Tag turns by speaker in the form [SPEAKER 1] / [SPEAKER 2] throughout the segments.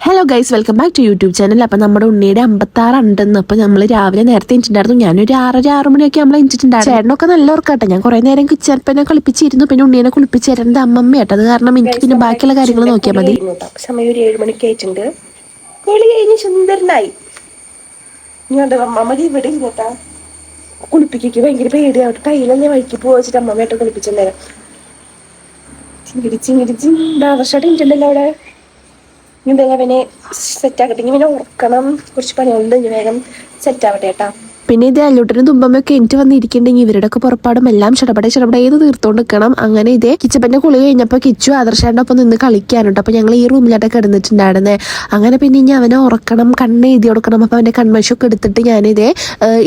[SPEAKER 1] Hello guys, welcome back to YouTube channel. അപ്പം നമ്മുടെ ഉണ്ണിയുടെ 56 ഉണ്ടെന്ന്. അപ്പം നമ്മൾ രാവിലെ നേരത്തെ എണീച്ചിട്ടുണ്ടായിരുന്നു. ഞാനൊരു 6 മണിയൊക്കെ നമ്മൾ എണീച്ചിട്ടുണ്ടായിരുന്നു. ചേട്ടനൊക്കെ നല്ല ഉറക്കാട്ടെ. ഞാൻ കുറേ നേരം കിച്ചപ്പനെ കളിപ്പിച്ചിരുന്നു. പിന്നെ ഉണ്ണിയെ കുളിപ്പിച്ച് തരുന്നത് അമ്മമ്മയാട്ടോ. അത് കാരണം എനിക്ക് പിന്നെ ബാക്കിയുള്ള കാര്യങ്ങൾ നോക്കിയാൽ മതി.
[SPEAKER 2] സമയം ഒരു 7 മണിക്ക് ആയിട്ടുണ്ട്. കുളി കഴിഞ്ഞ് സുന്ദരനായി. അമ്മ ഇവിടെ ഇരുന്നട്ടാ കുളിപ്പിക്ക് ഭയങ്കര പേടിയാവട്ടെ. കയ്യിലെന്നെ വഴിക്ക് പോവാ വെച്ചിട്ട് അമ്മമ്മയായിട്ട് കുളിപ്പിച്ചിട്ടുണ്ടായിരുന്നു. ചിങ്കിടിച്ചിണ്ടല്ലോ അവിടെ. ഇനി അവനെ സെറ്റാക്കട്ടെ. ഇനി ഇവനെ ഉറക്കണം. കുറച്ച് പണികളുണ്ട്. ഇനി വേഗം സെറ്റാവട്ടെ കേട്ടാ.
[SPEAKER 1] പിന്നെ ഇത് അല്ലൂട്ടനും തുമ്പമ്മയൊക്കെ എനിക്ക് വന്നിരിക്കുന്നുണ്ടെങ്കിൽ ഇവരുടെയൊക്കെ പുറപ്പാടും എല്ലാം ചടപടെ ചെയ്ത് തീർത്തോണ്ട് നിൽക്കണം. അങ്ങനെ ഇതേ കിച്ചപ്പന്റെ കുളി കഴിഞ്ഞപ്പോൾ കിച്ചു ആദർശാൻ്റെ ഒപ്പം നിന്ന് കളിക്കാനുണ്ട്. അപ്പൊ ഞങ്ങൾ ഈ റൂമിലായിട്ട് കിടന്നിട്ടുണ്ടായിരുന്നേ. അങ്ങനെ പിന്നെ ഇനി അവനെ ഉറക്കണം, കണ്ണ് എഴുതി കൊടുക്കണം. അപ്പൊ അവന്റെ കൺമശൊക്കെ എടുത്തിട്ട് ഞാനിതേ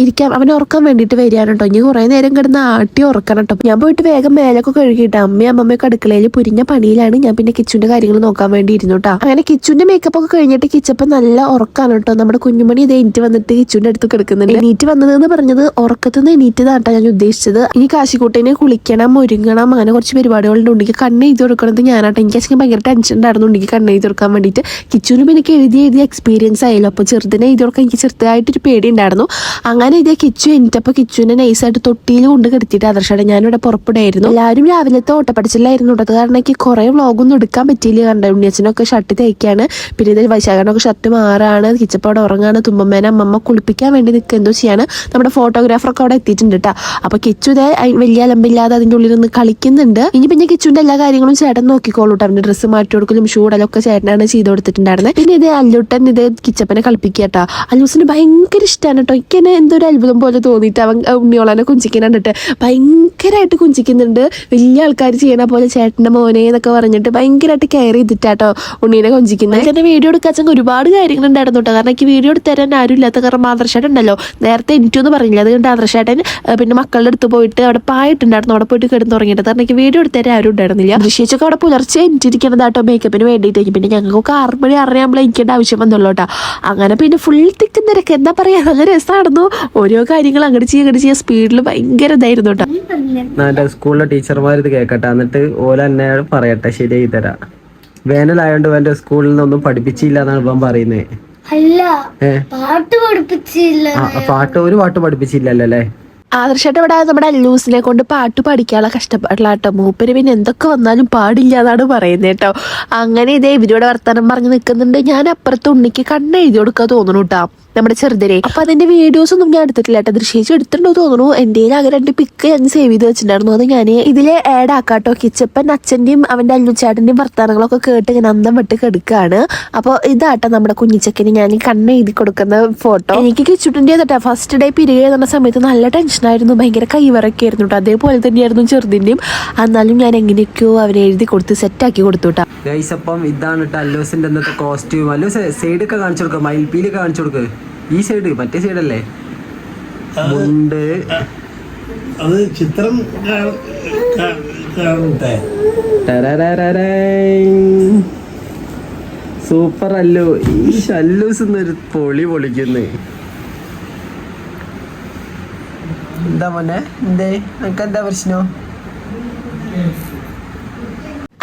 [SPEAKER 1] ഇരിക്കാൻ അവനെ ഉറക്കാൻ വേണ്ടിയിട്ട് വരികയാണോ. ഇനി കുറെ നേരം കിടന്ന് ആട്ടി ഉറക്കണം കേട്ടോ. ഞാൻ പോയിട്ട് വേഗം മേലൊക്കെ കഴുകിയിട്ട് അമ്മയൊക്കെ അടുക്കളയിൽ പുരിഞ്ഞ പണിയിലാണ്. ഞാൻ പിന്നെ കിച്ചുവിന്റെ കാര്യങ്ങൾ നോക്കാൻ വേണ്ടി ഇരുന്നു കേട്ടോ. അങ്ങനെ കിച്ചുവിന്റെ മേക്കപ്പ് ഒക്കെ കഴിഞ്ഞിട്ട് കിച്ചപ്പൻ നല്ല ഉറക്കാണ് കേട്ടോ. നമ്മുടെ കുഞ്ഞുമണി ഇതേ എനിക്ക് വന്നിട്ട് കിച്ചുവിന്റെ അടുത്ത് കിടക്കുന്നുണ്ട്. നീറ്റ് വന്നതെന്ന് പറഞ്ഞത് ഉറക്കത്തുനിന്ന് എണീറ്റതാട്ടാ ഞാൻ ഉദ്ദേശിച്ചത്. ഇനി കാശിക്കൂട്ടിനെ കുളിക്കണം, ഒരുങ്ങണം, അങ്ങനെ കുറച്ച് പരിപാടികളുണ്ട്. ഉണ്ടെങ്കിൽ കണ്ണ് എഴുതി കൊടുക്കണത് ഞാനാട്ടെ. എനിക്ക് ഭയങ്കര ടെൻഷൻ ഉണ്ടായിരുന്നു ഉണ്ടെങ്കിൽ കണ്ണ് എഴുതി കൊടുക്കാൻ വേണ്ടിയിട്ട്. കിച്ചുവിനും എനിക്ക് എഴുതി എക്സ്പീരിയൻസ് ആയല്ലോ. അപ്പോൾ ചെറുതിനെ എഴുതി കൊടുക്കാൻ എനിക്ക് ചെറുതായിട്ടൊരു പേടി ഉണ്ടായിരുന്നു. അങ്ങനെ ഇതേ കിച്ചു എനിക്കപ്പോൾ കിച്ചുവിനെ നൈസായിട്ട് തൊട്ടിയിൽ കൊണ്ട് കിടത്തിയിട്ട് ആദർശാടെ ഞാനിവിടെ പുറപ്പെടുകയായിരുന്നു. എല്ലാവരും രാവിലത്തെ ഓട്ടപ്പടിച്ചില്ലായിരുന്നു. അത് കാരണം എനിക്ക് കുറേ വ്ളോഗൊന്നും എടുക്കാൻ പറ്റിയില്ല. കണ്ട ഉണ്ണിയച്ഛനൊക്കെ ഷർട്ട് തയ്ക്കാണ്. പിന്നെ ഇതിൽ വൈശാഖനൊക്കെ ഷർട്ട് മാറാണ്. കിച്ചപ്പോടെ ഉറങ്ങാണ്. തുമ്പമ്മേനെ അമ്മമ്മ കുളിപ്പിക്കാൻ വേണ്ടി നിൽക്കുക എന്തോ ചെയ്യാണ്. നമ്മുടെ ഫോട്ടോഗ്രാഫറൊക്കെ അവിടെ എത്തിയിട്ടുണ്ട് കേട്ടോ. അപ്പൊ കിച്ചു വലിയ അലമ്പില്ലാതെ അതിൻ്റെ ഉള്ളിൽ നിന്ന് കളിക്കുന്നുണ്ട്. ഇനി പിന്നെ കിച്ചുവിന്റെ എല്ലാ കാര്യങ്ങളും ചേട്ടൻ നോക്കിക്കോളൂ കേട്ടോ. അവന്റെ ഡ്രസ്സ് മാറ്റി കൊടുക്കലും ഷൂടലും ഒക്കെ ചേട്ടനാണ് ചെയ്ത് കൊടുത്തിട്ടുണ്ടായിരുന്നത്. പിന്നെ ഇത് അല്ലൂട്ടൻ കിച്ചപ്പനെ കളിപ്പിക്കുക കേട്ടോ. അല്ലൂസിന് ഭയങ്കര ഇഷ്ടമാണ് കേട്ടോ. എനിക്ക് തന്നെ എന്തൊരു അത്ഭുതം പോലെ തോന്നിയിട്ട് അവൻ ഉണ്ണിയോളനെ കുഞ്ചിക്കാൻ കണ്ടിട്ട് ഭയങ്കരമായിട്ട് കുഞ്ചിക്കുന്നുണ്ട്. വലിയ ആൾക്കാർ ചെയ്യണ പോലെ ചേട്ടന്റെ മോനെ എന്നൊക്കെ പറഞ്ഞിട്ട് ഭയങ്കരമായിട്ട് കെയർ ചെയ്തിട്ടാട്ടോ ഉണ്ണീനെ കുഞ്ചിക്കുന്നത്. എന്റെ വീഡിയോ എടുക്കാൻ ഒരുപാട് കാര്യങ്ങളുണ്ടായിരുന്നു കേട്ടോ. കാരണം എനിക്ക് വീഡിയോ എടുത്തരാൻ ആരും ഇല്ലാത്ത കാരണം ആദർശേട്ടൻ ഉണ്ടല്ലോ നേരത്തെ എനിക്കൊന്നും പറഞ്ഞില്ല. അതുകൊണ്ട് ആദർശേട്ടൻ പിന്നെ മക്കളുടെ അടുത്ത് പോയിട്ട് അവിടെ പായിട്ടുണ്ടായിരുന്നു. അവിടെ പോയിട്ട് കിടന്ന് തുടങ്ങിയിട്ട് കാരണം എനിക്ക് വീഡിയോ എടുത്തരാൻ ആരും ഉണ്ടായിരുന്നില്ല. ദൃശ്യിച്ചൊക്കെ അവിടെ പുലർച്ചെ എനിച്ചിരിക്കണതാട്ടോ മേക്കപ്പിന് വേണ്ടിയിട്ട്. പിന്നെ ഞങ്ങൾക്ക് 6 മണി 6:30 ആകുമ്പോൾ എനിക്കേണ്ട ആവശ്യം വന്നുള്ളൂ കേട്ടോ. അങ്ങനെ പിന്നെ ഫുൾ തിക്ക് തിരക്ക് എന്താ പറയാ, നല്ല രസമായിരുന്നു. ഓരോ കാര്യങ്ങൾ അങ്ങോട്ട് ചെയ്യുക സ്പീഡിൽ ഭയങ്കര ഇതായിരുന്നു കേട്ടോ.
[SPEAKER 3] സ്കൂളിലെ ടീച്ചർമാർ ഇത് കേക്കട്ടെ, എന്നിട്ട് ഓല എന്നെ പറയട്ടെ, ശരിയായി തരാം. വേനലായോണ്ട് എന്റെ സ്കൂളിൽ നിന്നൊന്നും പഠിപ്പിച്ചില്ല എന്നാണ് ഇപ്പം പറയുന്നത്. ഒരു പാട്ട് പഠിപ്പിച്ചില്ലല്ലോ അല്ലേ.
[SPEAKER 1] ആദർശമായിട്ട് ഇവിടെ നമ്മുടെ അല്ലൂസിനെ കൊണ്ട് പാട്ട് പഠിക്കാനുള്ള കഷ്ടപ്പാടിലാട്ടോ. മൂപ്പര് പിന്നെ എന്തൊക്കെ വന്നാലും പാടില്ല എന്നാണ് പറയുന്നത് കേട്ടോ. അങ്ങനെ ഇതേ ഇവരോട് വർത്തമാനം പറഞ്ഞ് നിൽക്കുന്നുണ്ട്. ഞാൻ അപ്പുറത്ത് ഉണ്ണിക്ക് കണ്ണ് എഴുതി കൊടുക്കാൻ തോന്നുന്നു കേട്ടോ, നമ്മുടെ ചെറുതിനെ. അപ്പൊ അതിന്റെ വീഡിയോസ് ഒന്നും ഞാൻ എടുത്തിട്ടില്ല കേട്ടോ. ദൃശ്യിച്ച് എടുത്തിട്ടുണ്ടോ തോന്നുന്നു. എന്റെ ആകെ 2 പിക്ക് ഞാൻ സേവ് ചെയ്ത് വെച്ചിട്ടുണ്ടായിരുന്നു. അത് ഞാൻ ഇതിലെ ആഡ് ആക്കാട്ടോ. കിച്ചപ്പൻ അച്ഛന്റെയും അവന്റെ അല്ലുച്ചേട്ടന്റെയും വർത്തമാനങ്ങളൊക്കെ കേട്ട് ഇങ്ങനെ അന്തം വിട്ട് കെടുക്കുകയാണ്. അപ്പോൾ ഇതാട്ടോ നമ്മുടെ കുഞ്ഞിച്ചക്കന് ഞാൻ കണ്ണ് എഴുതി കൊടുക്കുന്ന ഫോട്ടോ. എനിക്ക് കിച്ചുട്ടിന്റെ കേട്ടോ ഫസ്റ്റ് ഡേ പീരീഡ് എന്ന സമയത്ത് നല്ല ടെൻഷനായിരുന്നു, ഭയങ്കര കൈവറൊക്കെ ആയിരുന്നു കേട്ടോ. അതേപോലെ തന്നെയായിരുന്നു ചെറുതിന്റെയും. എന്നാലും ഞാൻ എങ്ങനെയൊക്കെയോ അവനെ എഴുതി കൊടുത്ത് സെറ്റാക്കി കൊടുത്തു കേട്ടോ.
[SPEAKER 3] അപ്പം ഇതാണ് കേട്ടോ അല്ലൂസിന്റെ ഇന്നത്തെ കോസ്റ്റ്യൂം. അല്ലൂസ് സൈഡൊക്കെ കാണിച്ചു കൊടുക്കുക, മയിൽപ്പീലൊക്കെ കാണിച്ചു കൊടുക്കുക. ഈ സൈഡ് മറ്റേ സൈഡല്ലേ മുണ്ട്.
[SPEAKER 4] അത് ചിത്രം
[SPEAKER 3] സൂപ്പർ അല്ലു. ഈ അല്ലൂസ് ഒരു പൊളിക്കുന്നു. എന്താ മോനെ, എന്തേ നിനക്ക് എന്താ പ്രശ്നം?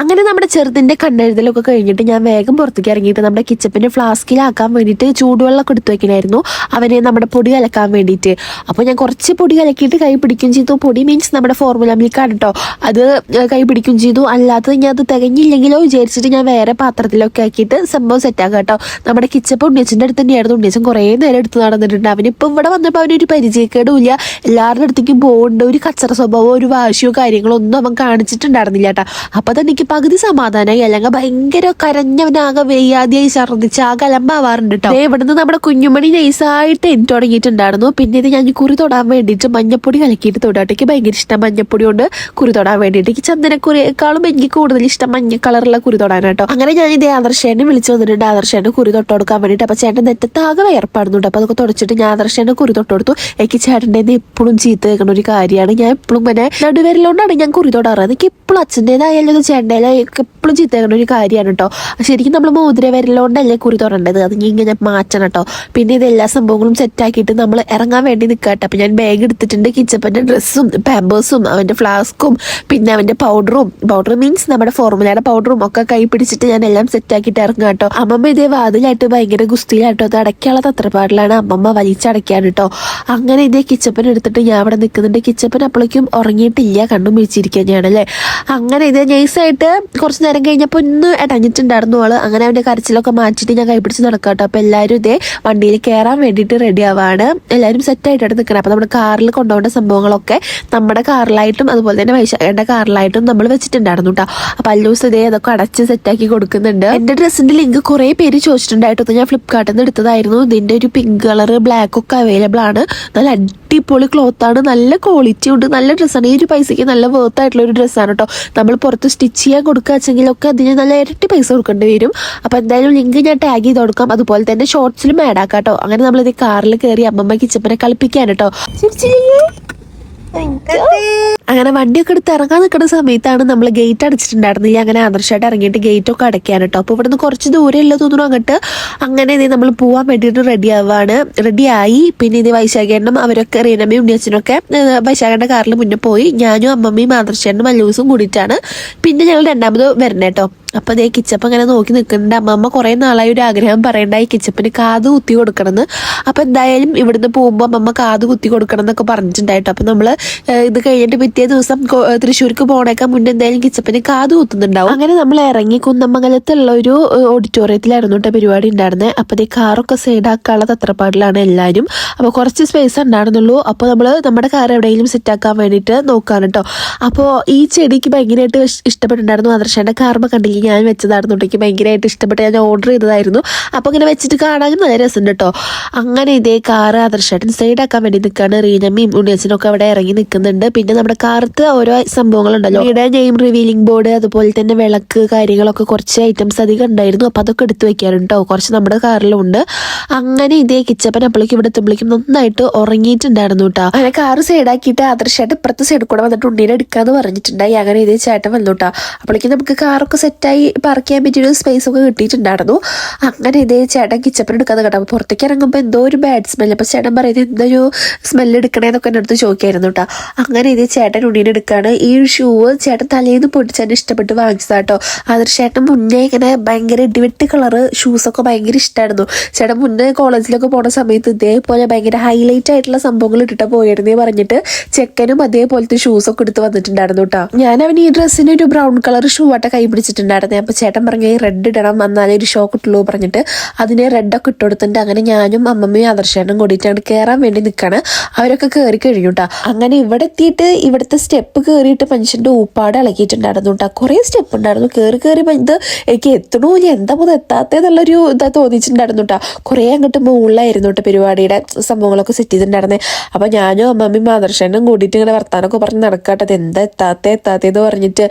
[SPEAKER 1] അങ്ങനെ നമ്മുടെ ചെറുതിന്റെ കണ്ണെഴുതലൊക്കെ കഴിഞ്ഞിട്ട് ഞാൻ വേഗം പുറത്തേക്ക് ഇറങ്ങിയിട്ട് നമ്മുടെ കിച്ചപ്പിന്റെ ഫ്ലാസ്കിലാക്കാൻ വേണ്ടിയിട്ട് ചൂടുവെള്ളമൊക്കെ എടുത്തു വെക്കണമായിരുന്നു അവനെ നമ്മുടെ പൊടി കലക്കാൻ വേണ്ടിയിട്ട്. അപ്പോൾ ഞാൻ കുറച്ച് പൊടി കലക്കിയിട്ട് കൈ പിടിക്കുകയും ചെയ്തു. പൊടി മീൻസ് നമ്മുടെ ഫോർമുല മിൽക്കാണ് കേട്ടോ. അത് കൈ പിടിക്കുകയും ചെയ്തു. അല്ലാത്തത് ഞാൻ അത് തികഞ്ഞില്ലെങ്കിലോ വിചാരിച്ചിട്ട് ഞാൻ വേറെ പാത്രത്തിലൊക്കെ ആക്കിയിട്ട് സംഭവം സെറ്റാക്കാം കേട്ടോ. നമ്മുടെ കിച്ചപ്പ് ഉണ്ണിയച്ചൻ്റെ അടുത്ത് തന്നെയായിരുന്നു. ഉണ്ണിയച്ചൻ കുറേ നേരം എടുത്ത് നടന്നിട്ടുണ്ട്. അവനിപ്പോൾ ഇവിടെ വന്നപ്പോൾ അവനൊരു പരിചയക്കേടും ഇല്ല. എല്ലാവരുടെ അടുത്തേക്കും പോകേണ്ട ഒരു കച്ചറ സ്വഭാവമോ ഒരു വാശിയോ കാര്യങ്ങളോ ഒന്നും അവൻ കാണിച്ചിട്ടുണ്ടായിരുന്നില്ല കേട്ടോ. അപ്പോൾ തന്നെ എനിക്ക് പകുതി സമാധാനമായി. അല്ലെങ്കിൽ ഭയങ്കര കരഞ്ഞവനാകെ വെയ്യാതെയായി ഛർദ്ദിച്ച് ആകെ അലമ്പാവാറുണ്ട് കേട്ടോ. ഇവിടുന്ന് നമ്മുടെ കുഞ്ഞുമണി നൈസായിട്ട് എനിക്ക് തുടങ്ങിയിട്ടുണ്ടായിരുന്നു. പിന്നെ ഇത് ഞാൻ കുറി തൊടാൻ വേണ്ടിയിട്ട് മഞ്ഞപ്പൊടി കലക്കിയിട്ട് തൊടാട്ട്. എനിക്ക് ഭയങ്കര ഇഷ്ടം മഞ്ഞപ്പൊടി കൊണ്ട് കുറി തൊടാൻ വേണ്ടിയിട്ട്. എനിക്ക് ചന്ദനക്കുറിയേക്കാളും എനിക്ക് കൂടുതൽ ഇഷ്ടം മഞ്ഞ കളറുള്ള കുറി തൊടാൻ കേട്ടോ. അങ്ങനെ ഞാൻ ഇതേ ആദർശേനെ വിളിച്ചു വന്നിട്ടുണ്ട്. ആദർശേനെ കുറി തൊട്ട് കൊടുക്കാൻ വേണ്ടിയിട്ട്. അപ്പോൾ ചേട്ടൻ നെറ്റത്താകെ വിയർപ്പാടുന്നുണ്ട്. അപ്പോൾ അതൊക്കെ തുടച്ചിട്ട് ഞാൻ ആദർശേനെ കുറി തൊട്ട് കൊടുത്തു. എനിക്ക് ചേട്ടൻ്റെ എപ്പോഴും ചീത്ത കേൾക്കുന്ന ഒരു കാര്യമാണ്. ഞാൻ എപ്പോഴും പിന്നെ നടുവരലോണ്ടാണ് ഞാൻ കുറി തൊടാറ്. എനിക്ക് എപ്പോഴും അച്ഛൻ്റെതായാലും ചേട്ടൻ്റെ എന്തായാലും എപ്പോഴും ചീത്തയാകേണ്ട ഒരു കാര്യമാണ് കേട്ടോ. ശരിക്കും നമ്മൾ മോതിര വിരലുകൊണ്ടല്ലേ കുറി തുറണ്ടത്, അത് ഇങ്ങനെ മാറ്റണം കേട്ടോ. പിന്നെ ഇത് എല്ലാ സംഭവങ്ങളും സെറ്റാക്കിയിട്ട് നമ്മൾ ഇറങ്ങാൻ വേണ്ടി നിൽക്കുക കേട്ടോ. അപ്പം ഞാൻ ബാഗ് എടുത്തിട്ടുണ്ട്. കിച്ചപ്പൻ്റെ ഡ്രസ്സും പാമ്പേഴ്സും അവൻ്റെ ഫ്ലാസ്കും പിന്നെ അവൻ്റെ പൗഡർ മീൻസ് നമ്മുടെ ഫോർമുലയുടെ പൗഡറും ഒക്കെ കൈ പിടിച്ചിട്ട് ഞാൻ എല്ലാം സെറ്റാക്കിയിട്ട് ഇറങ്ങാം കേട്ടോ. അമ്മമ്മ ഇതേ വാതിലായിട്ട് ഭയങ്കര ഗുസ്തിയിലായിട്ടോ. അത് അടയ്ക്കാനുള്ള തത്രപ്പാടിലാണ് അമ്മമ്മ വലിച്ചടയ്ക്കാൻ കേട്ടോ. അങ്ങനെ ഇതേ കിച്ചപ്പൻ എടുത്തിട്ട് ഞാൻ അവിടെ നിൽക്കുന്നുണ്ട്. കിച്ചപ്പൻ അപ്പോഴേക്കും ഉറങ്ങിയിട്ടില്ല, കണ്ണും വീഴ്ചിരിക്കുക ഞാനല്ലേ. അങ്ങനെ ഇതേ നൈസായിട്ട് കുറച്ച് നേരം കഴിഞ്ഞപ്പോൾ ഒന്ന് ഇടഞ്ഞിട്ടുണ്ടായിരുന്നു ആള്. അങ്ങനെ അവൻ്റെ കരച്ചിലൊക്കെ മാറ്റിയിട്ട് ഞാൻ കൈപിടിച്ച് നടക്കാം കേട്ടോ. അപ്പോൾ എല്ലാവരും ഇതേ വണ്ടിയിൽ കയറാൻ വേണ്ടിയിട്ട് റെഡി ആവാണ്. എല്ലാവരും സെറ്റായിട്ടാണ് നിൽക്കണം. അപ്പോൾ നമ്മുടെ കാറിൽ കൊണ്ടുപോകേണ്ട സംഭവങ്ങളൊക്കെ നമ്മുടെ കാറിലായിട്ടും അതുപോലെ തന്നെ വൈശാഖയുടെ കാറിലായിട്ടും നമ്മൾ വെച്ചിട്ടുണ്ടായിരുന്നു കേട്ടോ. അപ്പോൾ അല്ലൂസ് ഇതേ അതൊക്കെ അടച്ച് സെറ്റാക്കി കൊടുക്കുന്നുണ്ട്. എൻ്റെ ഡ്രസ്സിൻ്റെ ലിങ്ക് കുറേ പേര് ചോദിച്ചിട്ടുണ്ടായിട്ടോ. ഞാൻ ഫ്ലിപ്കാർട്ടിൽ നിന്ന് എടുത്തതായിരുന്നു. ഇതിൻ്റെ ഒരു പിങ്ക് കളർ ബ്ലാക്ക് ഒക്കെ അവൈലബിൾ ആണ്. നല്ല അടിപൊളി ക്ലോത്താണ്, നല്ല ക്വാളിറ്റി ഉണ്ട്, നല്ല ഡ്രസ്സാണ്. ഈ ഒരു പൈസയ്ക്ക് നല്ല വർത്ത് ആയിട്ടുള്ള ഒരു ഡ്രസ്സാണ് കേട്ടോ. നമ്മൾ പുറത്ത് സ്റ്റിച്ച് ചെയ്യാൻ കൊടുക്കുക വെച്ചെങ്കിലൊക്കെ അതിന് നല്ല ഇരട്ടി പൈസ കൊടുക്കേണ്ടി വരും. അപ്പോൾ എന്തായാലും ലിങ്ക് ഞാൻ ടാഗ് ചെയ്ത് കൊടുക്കാം. അതുപോലെ തന്നെ ഷോർട്സിലും ആഡ് ആക്കാം കേട്ടോ. അങ്ങനെ നമ്മളിത് കാറിൽ കയറി അമ്മമ്മ കിച്ചപ്പനെ കളിപ്പിക്കാൻ കേട്ടോ. അങ്ങനെ വണ്ടിയൊക്കെ എടുത്ത് ഇറങ്ങാൻ നിൽക്കുന്ന സമയത്താണ് നമ്മൾ ഗേറ്റ് അടച്ചിട്ടുണ്ടായിരുന്നില്ല. അങ്ങനെ ആദർശമായിട്ട് ഇറങ്ങിയിട്ട് ഗേറ്റ് ഒക്കെ അടയ്ക്കാൻ കേട്ടോ. അപ്പോൾ ഇവിടുന്ന് കുറച്ച് ദൂരം ഉള്ളത് തോന്നുന്നു അങ്ങോട്ട്. അങ്ങനെ ഇത് നമ്മൾ പോകാൻ വേണ്ടിയിട്ട് റെഡിയായി. പിന്നെ ഇത് വൈശാഖേണ്ണും അവരൊക്കെ റീനമ്മയും ഉണ്ണിയച്ഛനൊക്കെ വൈശാഖേൻ്റെ കാറിൽ മുന്നേ പോയി. ഞാനും അമ്മമ്മയും ആദർശേണ്ണും മല്ലൂസും കൂടിയിട്ടാണ് പിന്നെ ഞങ്ങൾ രണ്ടാമത് വരണേ കേട്ടോ. അപ്പോൾ അതേ കിച്ചപ്പ് അങ്ങനെ നോക്കി നിൽക്കുന്നുണ്ട്. അമ്മമ്മ കുറേ നാളായി ഒരു ആഗ്രഹം പറയണ്ടായി കിച്ചപ്പിന് കാത് കുത്തി കൊടുക്കണമെന്ന്. അപ്പോൾ എന്തായാലും ഇവിടുന്ന് പോകുമ്പോൾ അമ്മമ്മ കാത് കുത്തി കൊടുക്കണം എന്നൊക്കെ പറഞ്ഞിട്ടുണ്ടായിട്ടോ. അപ്പോൾ നമ്മൾ ഇത് കഴിഞ്ഞിട്ട് പിറ്റേ ദിവസം തൃശ്ശൂർക്ക് പോണേക്കാൻ മുന്നേ എന്തായാലും കിച്ചപ്പിന് കാത് കുത്തുന്നുണ്ടാവും. അങ്ങനെ നമ്മൾ ഇറങ്ങി കുന്നമംഗലത്തുള്ള ഒരു ഓഡിറ്റോറിയത്തിലായിരുന്നു കേട്ടോ പരിപാടി ഉണ്ടായിരുന്നത്. അപ്പോൾ അതേ കാറൊക്കെ സൈഡാക്കാനുള്ള തത്രപ്പാടിലാണ് എല്ലാവരും. അപ്പോൾ കുറച്ച് സ്പേസ് ഉണ്ടായിരുന്നുള്ളൂ. അപ്പോൾ നമ്മൾ നമ്മുടെ കാർ എവിടെയെങ്കിലും സെറ്റാക്കാൻ വേണ്ടിയിട്ട് നോക്കാൻ കേട്ടോ. അപ്പോൾ ഈ ചെടിക്ക് ഭയങ്കരമായിട്ട് ഇഷ്ടപ്പെട്ടിട്ടുണ്ടായിരുന്നു. ആദർശേൻ്റെ കാർമ കണ്ടില്ല, ഞാൻ വെച്ചതായിരുന്നു. എനിക്ക് ഭയങ്കരമായിട്ട് ഇഷ്ടപ്പെട്ട് ഞാൻ ഓർഡർ ചെയ്തതായിരുന്നു. അപ്പോൾ ഇങ്ങനെ വെച്ചിട്ട് കാണാനും നല്ല രസമുണ്ട് കേട്ടോ. അങ്ങനെ ഇതേ കാറ് ആദർശേട്ടൻ സൈഡാക്കാൻ വേണ്ടി നിൽക്കുകയാണ്. റീനമ്മയും ഉണ്ണിയച്ഛനൊക്കെ അവിടെ ഇറങ്ങി നിൽക്കുന്നുണ്ട്. പിന്നെ നമ്മുടെ കാറത്ത് ഓരോ സംഭവങ്ങളുണ്ടല്ലോ, ഇവിടെ നെയിം റിവീലിംഗ് ബോർഡ് അതുപോലെ തന്നെ വിളക്ക് കാര്യങ്ങളൊക്കെ കുറച്ച് ഐറ്റംസ് അധികം ഉണ്ടായിരുന്നു. അപ്പോൾ അതൊക്കെ എടുത്ത് വെക്കാറുണ്ട് കേട്ടോ. കുറച്ച് നമ്മുടെ കാറിലുണ്ട്. അങ്ങനെ ഇതേ കിച്ചപ്പൻ അപ്പോഴേക്കും ഇവിടെ എത്തുമ്പോഴേക്കും നന്നായിട്ട് ഉറങ്ങിയിട്ടുണ്ടായിരുന്നു കേട്ടോ. അങ്ങനെ കാറ് സൈഡാക്കിയിട്ട് ആദർശമായിട്ട് ഇപ്പുറത്തെ സൈഡിൽ കൂടെ വന്നിട്ട് ഉണ്ണീനെ എടുക്കാന്ന് പറഞ്ഞിട്ടുണ്ടായി. അങ്ങനെ ഇതേ ചേട്ടൻ വന്നു കേട്ടോ. അപ്പോഴേക്കും നമുക്ക് കാറൊക്കെ സെറ്റായി പാർക്ക് ചെയ്യാൻ പറ്റിയൊരു സ്പേസ് ഒക്കെ കിട്ടിയിട്ടുണ്ടായിരുന്നു. അങ്ങനെ ഇതേ ചേട്ടൻ കിച്ചപ്പൻ എടുക്കാന്ന് കേട്ടോ. അപ്പോൾ പുറത്തേക്ക് ഇറങ്ങുമ്പോൾ എന്തോ ഒരു ബാഡ് സ്മെല്ല്. അപ്പോൾ ചേട്ടൻ പറയുന്നത് എന്തൊരു സ്മെല്ല് എടുക്കണേന്നൊക്കെ എൻ്റെ അടുത്ത് ചോദിക്കായിരുന്നു കേട്ടോ. അങ്ങനെ ഇതേ ചേട്ടൻ ഉണ്ണീനെ എടുക്കുകയാണ്. ഈ ഷൂ ചേട്ടൻ തലേന്ന് പൊട്ടിച്ച് തന്നെ ഇഷ്ടപ്പെട്ട് വാങ്ങിച്ചതാട്ടോ. ആദർശേട്ടൻ മുന്നേ ഇങ്ങനെ ഭയങ്കര ഇടിവെട്ട് കളറ് ഷൂസൊക്കെ ഭയങ്കര ഇഷ്ടമായിരുന്നു. ചേട്ടൻ മുന്നേ കോളേജിലൊക്കെ പോണ സമയത്ത് ഇതേപോലെ ഭയങ്കര ഹൈലൈറ്റ് ആയിട്ടുള്ള സംഭവങ്ങൾ ഇട്ടിട്ട് പോയിരുന്നേ പറഞ്ഞിട്ട് ചെക്കനും അതേപോലത്തെ ഷൂസൊക്കെ എടുത്ത് വന്നിട്ടുണ്ടായിരുന്നു കേട്ടോ. ഞാൻ അവന് ഈ ഡ്രസ്സിന് ഒരു ബ്രൗൺ കളർ ഷൂ ആയിട്ട് കൈ പിടിച്ചിട്ടുണ്ടായിരുന്നു. അപ്പോൾ ചേട്ടൻ പറഞ്ഞു റെഡ് ഇടണം എന്നാലേ ഒരു ഷോ കിട്ടുള്ളൂ പറഞ്ഞിട്ട് അതിനെ റെഡൊക്കെ ഇട്ട് കൊടുത്തിട്ടുണ്ട്. അങ്ങനെ ഞാനും അമ്മമ്മയും ആദർശേട്ടനും കൂടിയിട്ടാണ് കയറാൻ വേണ്ടി നിൽക്കുകയാണ്. അവരൊക്കെ കയറി കഴിഞ്ഞു കേട്ടോ. അങ്ങനെ ഇവിടെ എത്തിയിട്ട് ഇവിടുത്തെ സ്റ്റെപ്പ് കയറിയിട്ട് മനുഷ്യൻ്റെ ഊപ്പാട് ഇളക്കിയിട്ടുണ്ടായിരുന്നു കേട്ടോ. കുറേ സ്റ്റെപ്പ് ഉണ്ടായിരുന്നു. കയറി ഇത് എനിക്ക് എത്തണമില്ല, എന്താ പോലും എത്താത്തതെന്നുള്ളൊരു ഇതാ തോന്നിച്ചിട്ടുണ്ടായിരുന്നു കേട്ടോ. കുറേ അങ്ങോട്ട് മുകളിലായിരുന്നു കേട്ടോ പരിപാടിയുടെ സംഭവങ്ങളൊക്കെ സെറ്റ് ചെയ്തിട്ടുണ്ടായിരുന്നത്. അപ്പോൾ ഞാനും അമ്മമ്മയും ആദർശേട്ടനും കൂടിയിട്ട് ഇങ്ങനെ വർത്താനൊക്കെ പറഞ്ഞ് നടക്കാട്ടത് എന്താ എത്താത്തേന്ന് പറഞ്ഞിട്ട്.